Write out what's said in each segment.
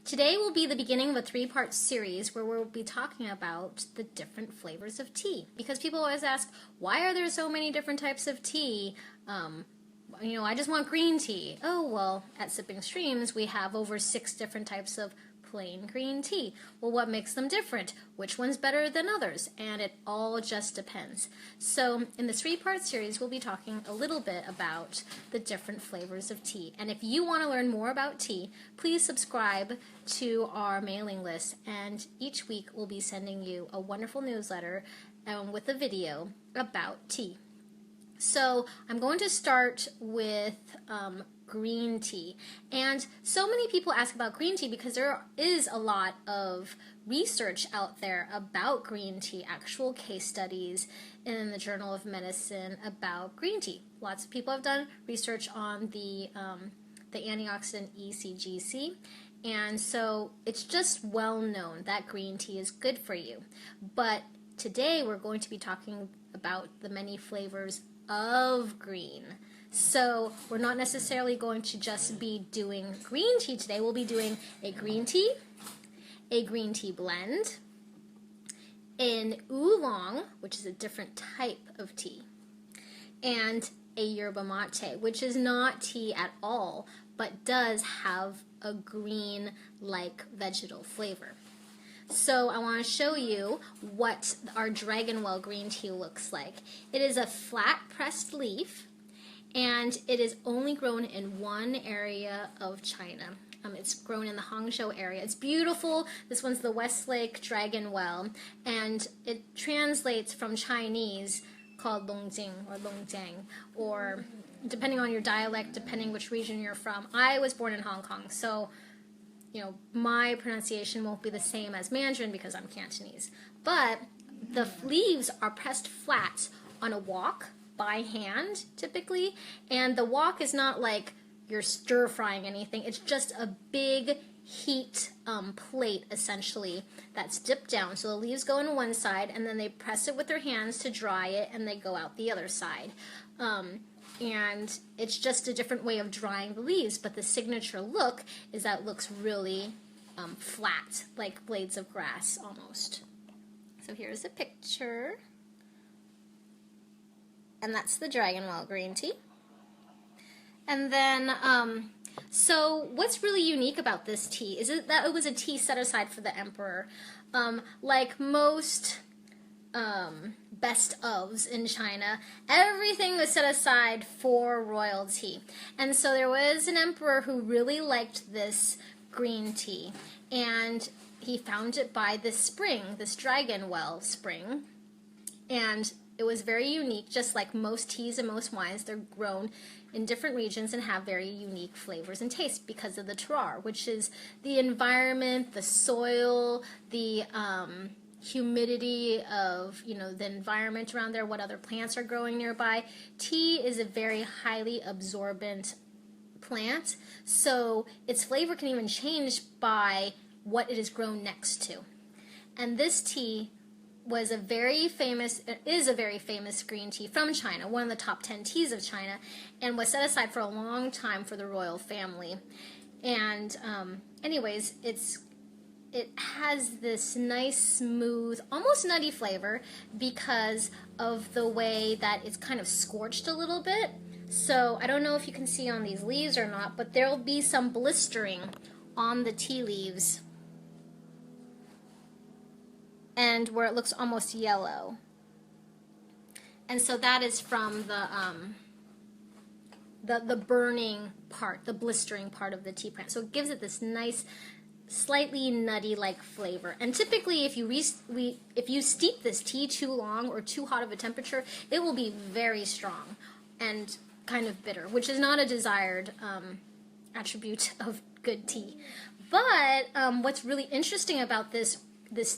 Today will be the beginning of a three-part series where we'll be talking about the different flavors of tea. Because people always ask, why are there so many different types of tea? I just want green tea. Oh, well, at Sipping Streams, we have over 6 different types of plain green tea. Well, what makes them different? Which one's better than others? And it all just depends. So in this 3-part series, we'll be talking a little bit about the different flavors of tea. And if you want to learn more about tea, please subscribe to our mailing list. And each week, we'll be sending you a wonderful newsletter with a video about tea. So I'm going to start with green tea. And so many people ask about green tea because there is a lot of research out there about green tea, actual case studies in the Journal of Medicine about green tea. Lots of people have done research on the antioxidant ECGC, and so it's just well known that green tea is good for you. But today we're going to be talking about the many flavors of green. So we're not necessarily going to just be doing green tea today. We'll be doing a green tea blend, an oolong, which is a different type of tea, and a yerba mate, which is not tea at all, but does have a green-like vegetal flavor. So I want to show you what our Dragonwell green tea looks like. It is a flat pressed leaf, and it is only grown in one area of China. It's grown in the Hangzhou area. It's beautiful. This one's the Westlake Dragonwell, and it translates from Chinese called Longjing or Longjiang, or depending on your dialect, depending which region you're from. I was born in Hong Kong, so my pronunciation won't be the same as Mandarin because I'm Cantonese. But the leaves are pressed flat on a wok by hand, typically. And the wok is not like you're stir-frying anything. It's just a big heat plate, essentially, that's dipped down. So the leaves go on one side, and then they press it with their hands to dry it, and they go out the other side. And it's just a different way of drying the leaves, but the signature look is that it looks really flat, like blades of grass almost. So here's a picture, and that's the Dragonwell green tea. And then, so what's really unique about this tea is that it was a tea set aside for the emperor. Like most best ofs in China, everything was set aside for royalty. And so there was an emperor who really liked this green tea, and he found it by this spring, this Dragonwell spring, and it was very unique. Just like most teas and most wines, they're grown in different regions and have very unique flavors and tastes because of the terroir, which is the environment, the soil, the humidity of the environment around there, what other plants are growing nearby. Tea is a very highly absorbent plant, so its flavor can even change by what it is grown next to. And this tea is a very famous green tea from China, one of the top 10 teas of China, and was set aside for a long time for the royal family. And anyways, it has this nice, smooth, almost nutty flavor because of the way that it's kind of scorched a little bit. So I don't know if you can see on these leaves or not, but there'll be some blistering on the tea leaves, and where it looks almost yellow. And so that is from the burning part, the blistering part of the tea plant. So it gives it this nice, slightly nutty-like flavor. And typically, if you steep this tea too long or too hot of a temperature, it will be very strong and kind of bitter, which is not a desired attribute of good tea. But what's really interesting about this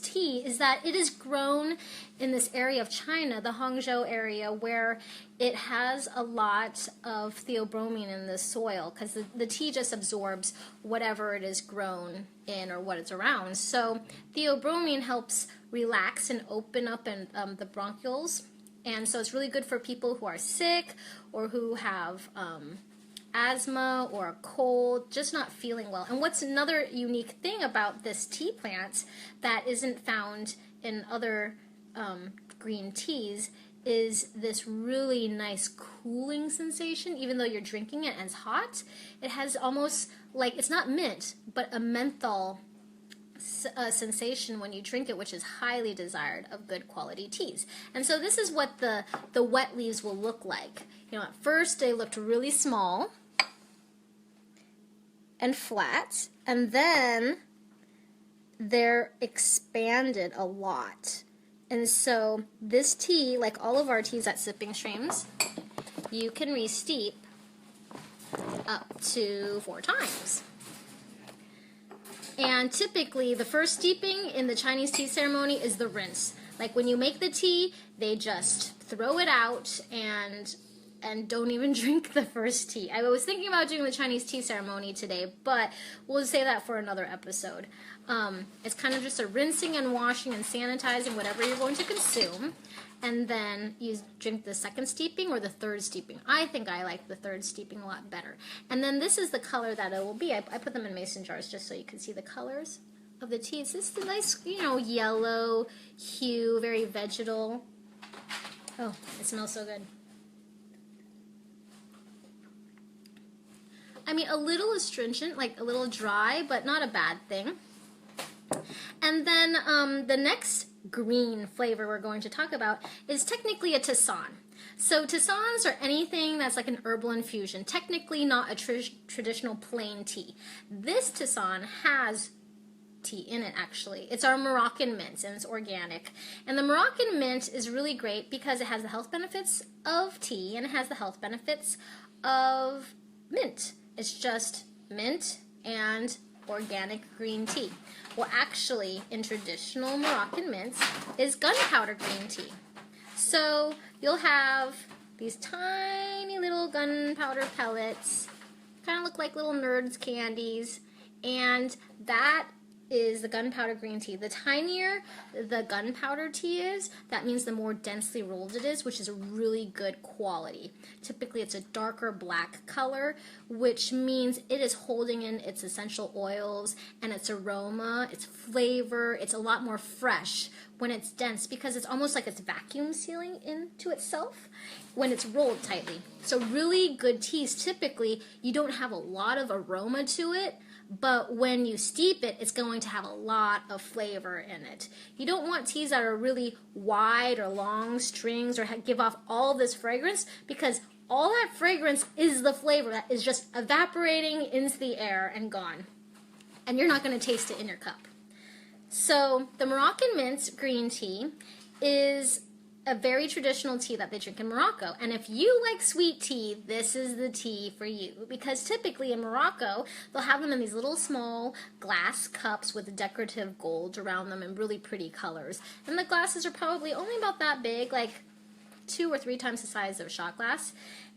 tea is that it is grown in this area of China, the Hangzhou area, where it has a lot of theobromine in the soil because the tea just absorbs whatever it is grown in or what it's around. So theobromine helps relax and open up the bronchials, and so it's really good for people who are sick or who have asthma or a cold, just not feeling well. And what's another unique thing about this tea plant that isn't found in other green teas is this really nice cooling sensation. Even though you're drinking it and it's hot, it has almost like, it's not mint, but a menthol sensation when you drink it, which is highly desired of good quality teas. And so this is what the wet leaves will look like. You know, at first they looked really small and flat, and then they're expanded a lot. And so this tea, like all of our teas at Sipping Streams, you can re-steep up to 4 times. And typically, the first steeping in the Chinese tea ceremony is the rinse. Like when you make the tea, they just throw it out and don't even drink the first tea. I was thinking about doing the Chinese tea ceremony today, but we'll save that for another episode. It's kind of just a rinsing and washing and sanitizing whatever you're going to consume. And then you drink the second steeping or the third steeping. I think I like the third steeping a lot better. And then this is the color that it will be. I put them in mason jars just so you can see the colors of the tea. It's just a nice, you know, yellow hue, very vegetal. Oh, it smells so good. I mean, a little astringent, like a little dry, but not a bad thing. And then the next green flavor we're going to talk about is technically a tisane. So tisanes are anything that's like an herbal infusion, technically not a traditional plain tea. This tisane has tea in it, actually. It's our Moroccan mint, and it's organic. And the Moroccan mint is really great because it has the health benefits of tea and it has the health benefits of mint. It's just mint and organic green tea. Well, actually, in traditional Moroccan mints is gunpowder green tea. So you'll have these tiny little gunpowder pellets, kind of look like little nerds candies, and that is the gunpowder green tea. The tinier the gunpowder tea is, that means the more densely rolled it is, which is a really good quality. Typically it's a darker black color, which means it is holding in its essential oils and its aroma, its flavor. It's a lot more fresh when it's dense because it's almost like it's vacuum sealing into itself when it's rolled tightly. So really good teas, typically you don't have a lot of aroma to it, but when you steep it, it's going to have a lot of flavor in it. You don't want teas that are really wide or long strings or give off all this fragrance, because all that fragrance is the flavor that is just evaporating into the air and gone. And you're not going to taste it in your cup. So the Moroccan mint green tea is a very traditional tea that they drink in Morocco. And if you like sweet tea, this is the tea for you. Because typically in Morocco, they'll have them in these little small glass cups with decorative gold around them and really pretty colors. And the glasses are probably only about that big, like 2 or 3 times the size of a shot glass.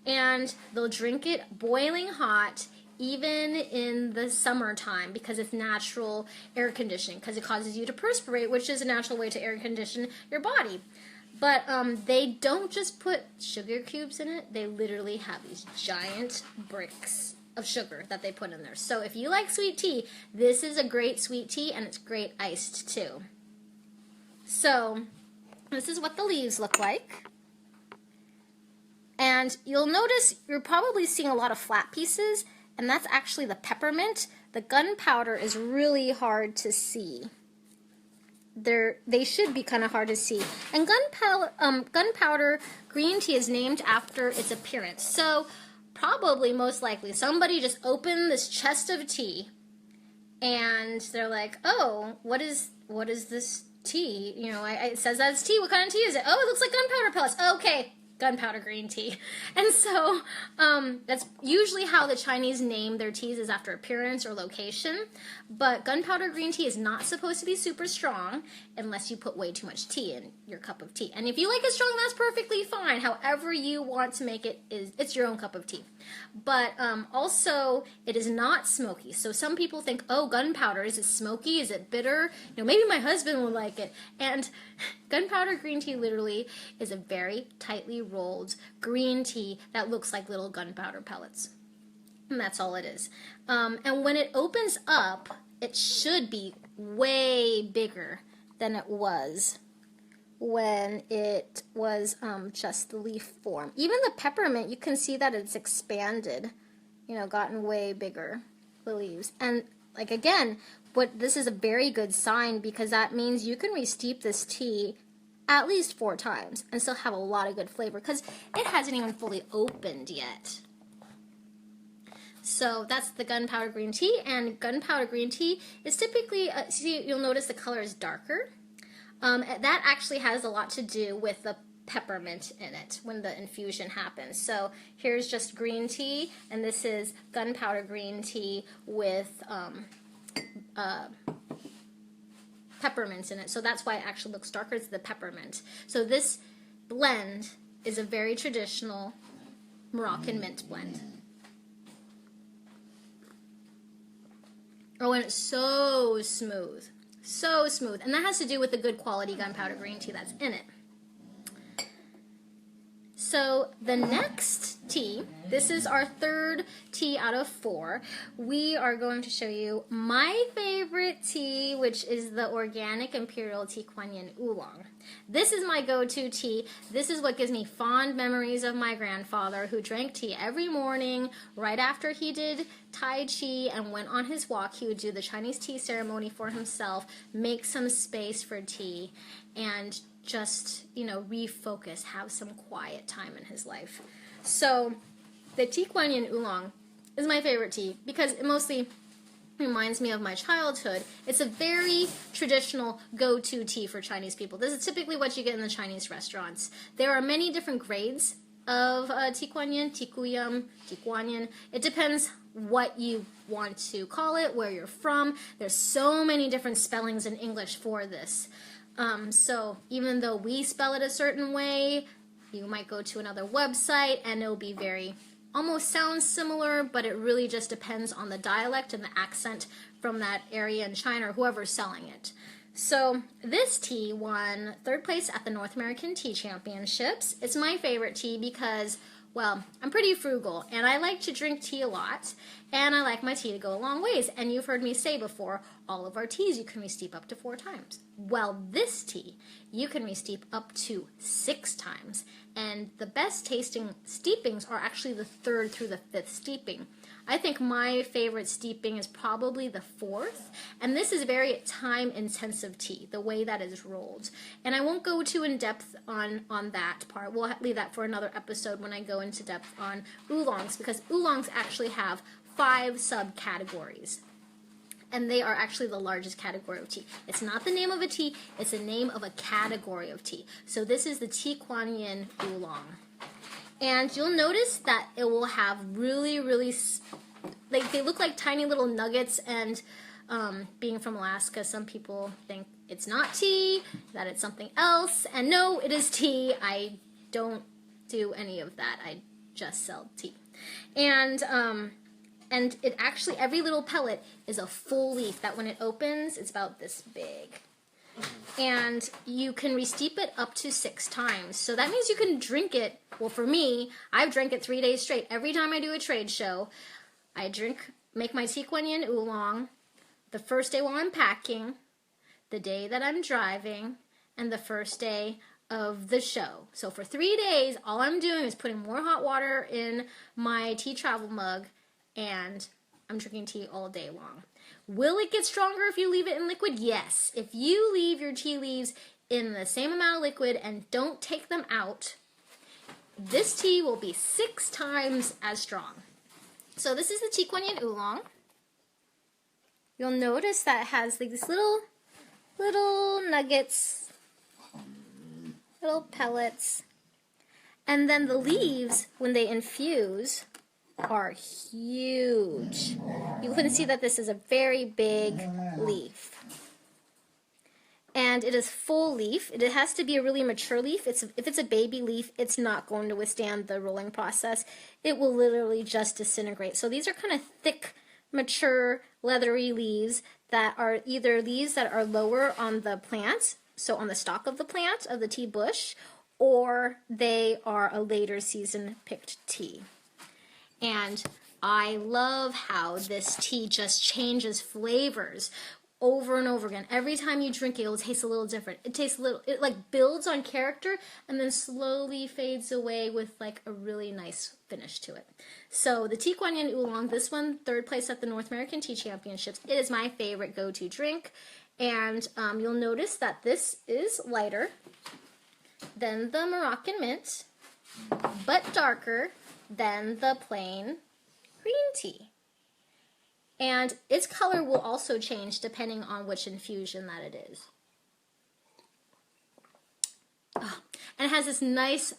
And they'll drink it boiling hot, even in the summertime, because it's natural air conditioning, because it causes you to perspirate, which is a natural way to air condition your body. But they don't just put sugar cubes in it. They literally have these giant bricks of sugar that they put in there. So if you like sweet tea, this is a great sweet tea, and it's great iced too. So this is what the leaves look like. And you'll notice you're probably seeing a lot of flat pieces, and that's actually the peppermint. The gunpowder is really hard to see. They should be kind of hard to see. And gunpowder green tea is named after its appearance. So probably, most likely, somebody just opened this chest of tea and they're like, oh, what is this tea? You know, it says that it's tea. What kind of tea is it? Oh, it looks like gunpowder pellets. Okay, gunpowder green tea. And so that's usually how the Chinese name their teas, is after appearance or location. But gunpowder green tea is not supposed to be super strong unless you put way too much tea in your cup of tea. And if you like it strong, that's perfectly fine. However you want to make it, it's your own cup of tea. But also, it is not smoky. So some people think, oh, gunpowder, is it smoky? Is it bitter? You know, maybe my husband would like it. And gunpowder green tea literally is a very tightly rolled green tea that looks like little gunpowder pellets. And that's all it is. And when it opens up, it should be way bigger than it was when it was just the leaf form. Even the peppermint, you can see that it's expanded, you know, gotten way bigger, the leaves. And like again, this is a very good sign, because that means you can re-steep this tea at least 4 times and still have a lot of good flavor, because it hasn't even fully opened yet. So that's the gunpowder green tea, and gunpowder green tea is typically, see, you'll notice the color is darker. That actually has a lot to do with the peppermint in it when the infusion happens. So here's just green tea, and this is gunpowder green tea with peppermint in it. So that's why it actually looks darker. It's the peppermint. So this blend is a very traditional Moroccan mint blend. Oh, and it's so smooth. So smooth. And that has to do with the good quality gunpowder green tea that's in it. So the next tea, this is our 3rd tea out of 4. We are going to show you my favorite tea, which is the organic imperial tea Kuan Yin Oolong. This is my go-to tea. This is what gives me fond memories of my grandfather, who drank tea every morning. Right after he did Tai Chi and went on his walk, he would do the Chinese tea ceremony for himself, make some space for tea, and just, you know, refocus, have some quiet time in his life. So the tea Kuan Yin Oolong is my favorite tea because it mostly reminds me of my childhood. It's a very traditional go-to tea for Chinese people. This is typically what you get in the Chinese restaurants. There are many different grades of tea Kuan Yin, tea Kuyum, tea Kuan Yin. It depends what you want to call it, where you're from. There's so many different spellings in English for this. So even though we spell it a certain way, you might go to another website and it'll be almost sounds similar, but it really just depends on the dialect and the accent from that area in China or whoever's selling it. So this tea won 3rd place at the North American Tea Championships. It's my favorite tea because, well, I'm pretty frugal and I like to drink tea a lot, and I like my tea to go a long ways. And you've heard me say before, all of our teas you can re-steep up to 4 times. Well, this tea you can re-steep up to 6 times, and the best tasting steepings are actually the 3rd through the 5th steeping. I think my favorite steeping is probably the 4th, and this is very time-intensive tea, the way that is rolled. And I won't go too in-depth on that part. We'll leave that for another episode when I go into depth on oolongs, because oolongs actually have 5 subcategories. And they are actually the largest category of tea. It's not the name of a tea, it's the name of a category of tea. So this is the tea Kuan Yin Oolong. And you'll notice that it will have really, like they look like tiny little nuggets, and being from Alaska, some people think it's not tea, that it's something else. And no, it is tea. I don't do any of that. I just sell tea. And it actually, every little pellet is a full leaf that when it opens, it's about this big. And you can re-steep it up to 6 times. So that means you can drink it. Well, for me, I've drank it 3 days straight. Every time I do a trade show, I make my tea Kuan Yin Oolong the first day while I'm packing, the day that I'm driving, and the first day of the show. So for 3 days, all I'm doing is putting more hot water in my tea travel mug, and I'm drinking tea all day long. Will it get stronger if you leave it in liquid? Yes. If you leave your tea leaves in the same amount of liquid and don't take them out, this tea will be 6 times as strong. So this is the tea Kuan Yin Oolong. You'll notice that it has these little nuggets, little pellets. And then the leaves, when they infuse, are huge. You can see that this is a very big leaf. And it is full leaf. It has to be a really mature leaf. If it's a baby leaf, it's not going to withstand the rolling process. It will literally just disintegrate. So these are kind of thick, mature, leathery leaves that are either leaves that are lower on the plant, so on the stalk of the plant, of the tea bush, or they are a later season picked tea. And I love how this tea just changes flavors over and over again. Every time you drink it, it'll taste a little different. It tastes a little, it like builds on character and then slowly fades away with like a really nice finish to it. So the Tea Kuan Yin Oolong, this one, third place at the North American Tea Championships. It is my favorite go-to drink. And you'll notice that this is lighter than the Moroccan mint, but darker than the plain green tea. And its color will also change depending on which infusion that it is. Oh, and it has this nice,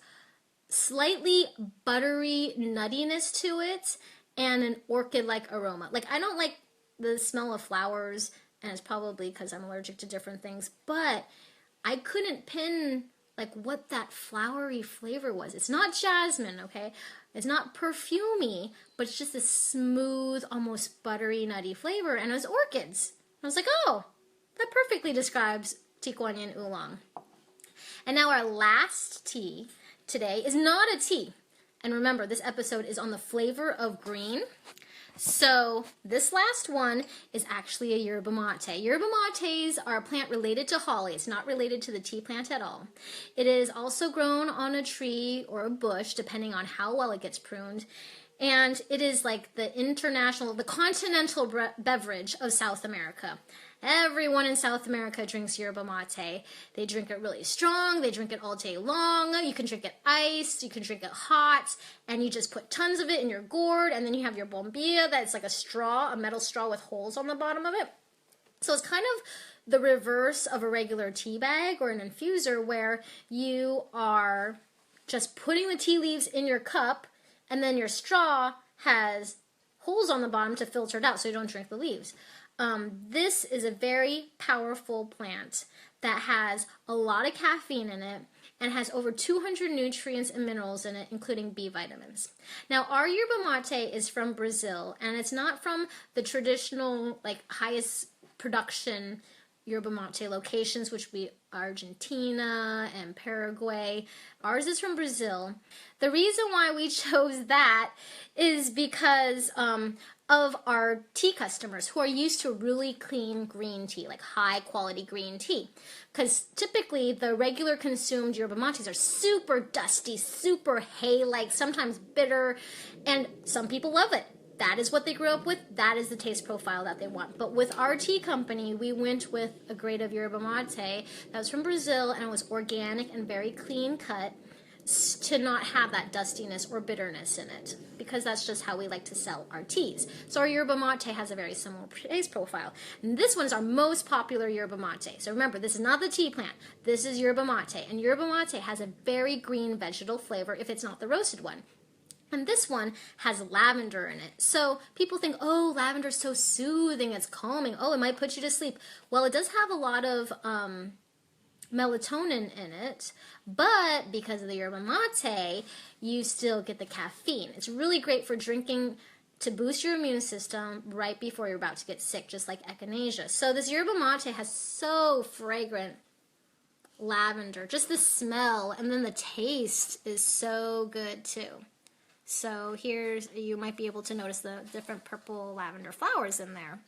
slightly buttery nuttiness to it and an orchid-like aroma. Like, I don't like the smell of flowers, and it's probably because I'm allergic to different things, but I couldn't pin like what that flowery flavor was. It's not jasmine, okay? It's not perfumey, but it's just a smooth, almost buttery, nutty flavor, and it was orchids. I was like, oh, that perfectly describes Tea Kuan Yin Oolong. And now our last tea today is not a tea. And remember, this episode is on the flavor of green. So this last one is actually a yerba mate. Yerba mates are a plant related to holly. It's not related to the tea plant at all. It is also grown on a tree or a bush, depending on how well it gets pruned. And it is like the continental beverage of South America. Everyone in South America drinks yerba mate. They drink it really strong. They drink it all day long. You can drink it iced. You can drink it hot. And you just put tons of it in your gourd. And then you have your bombilla that's like a straw, a metal straw with holes on the bottom of it. So it's kind of the reverse of a regular tea bag or an infuser where you are just putting the tea leaves in your cup and then your straw has holes on the bottom to filter it out so you don't drink the leaves. This is a very powerful plant that has a lot of caffeine in it and has over 200 nutrients and minerals in it, including B vitamins. Now, our yerba mate is from Brazil, and it's not from the traditional, like, highest production yerba mate locations, which would be Argentina and Paraguay. Ours is from Brazil. The reason why we chose that is because of our tea customers who are used to really clean green tea, like high quality green tea. Because typically the regular consumed yerba mates are super dusty, super hay-like, sometimes bitter, and some people love it. That is what they grew up with. That is the taste profile that they want. But with our tea company, we went with a grade of yerba mate that was from Brazil, and it was organic and very clean cut to not have that dustiness or bitterness in it, because that's just how we like to sell our teas. So our yerba mate has a very similar taste profile. And this one is our most popular yerba mate. So remember, this is not the tea plant. This is yerba mate. And yerba mate has a very green vegetal flavor if it's not the roasted one. And this one has lavender in it. So people think, oh, lavender's so soothing, it's calming. Oh, it might put you to sleep. Well, it does have a lot of melatonin in it, but because of the yerba mate, you still get the caffeine. It's really great for drinking to boost your immune system right before you're about to get sick, just like echinacea. So this yerba mate has so fragrant lavender, just the smell, and then the taste is so good too. So you might be able to notice the different purple lavender flowers in there.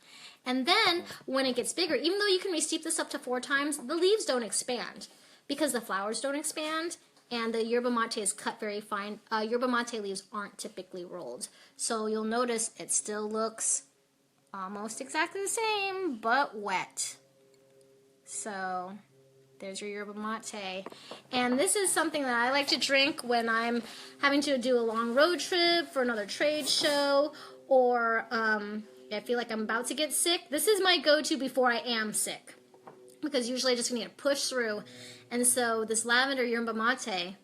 And then when it gets bigger, even though you can re-steep this up to 4 times, the leaves don't expand because the flowers don't expand and the yerba mate is cut very fine. Yerba mate leaves aren't typically rolled. So you'll notice it still looks almost exactly the same, but wet. So there's your yerba mate. And this is something that I like to drink when I'm having to do a long road trip for another trade show, or I feel like I'm about to get sick. This is my go-to before I am sick, because usually I just need to push through. And so this lavender yerba mate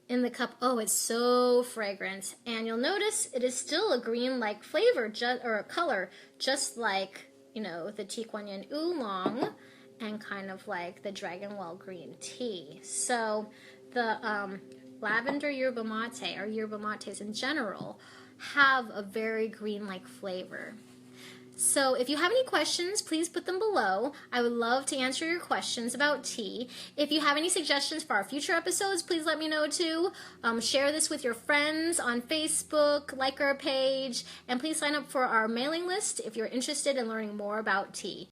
in the cup, oh, it's so fragrant. And you'll notice it is still a green-like flavor, or a color, just like, the Tea Kuan Yin Oolong, and kind of like the Dragonwell green tea. So the lavender yerba mate, or yerba mates in general, have a very green-like flavor. So if you have any questions, please put them below. I would love to answer your questions about tea. If you have any suggestions for our future episodes, please let me know too. Share this with your friends on Facebook, like our page, and please sign up for our mailing list if you're interested in learning more about tea.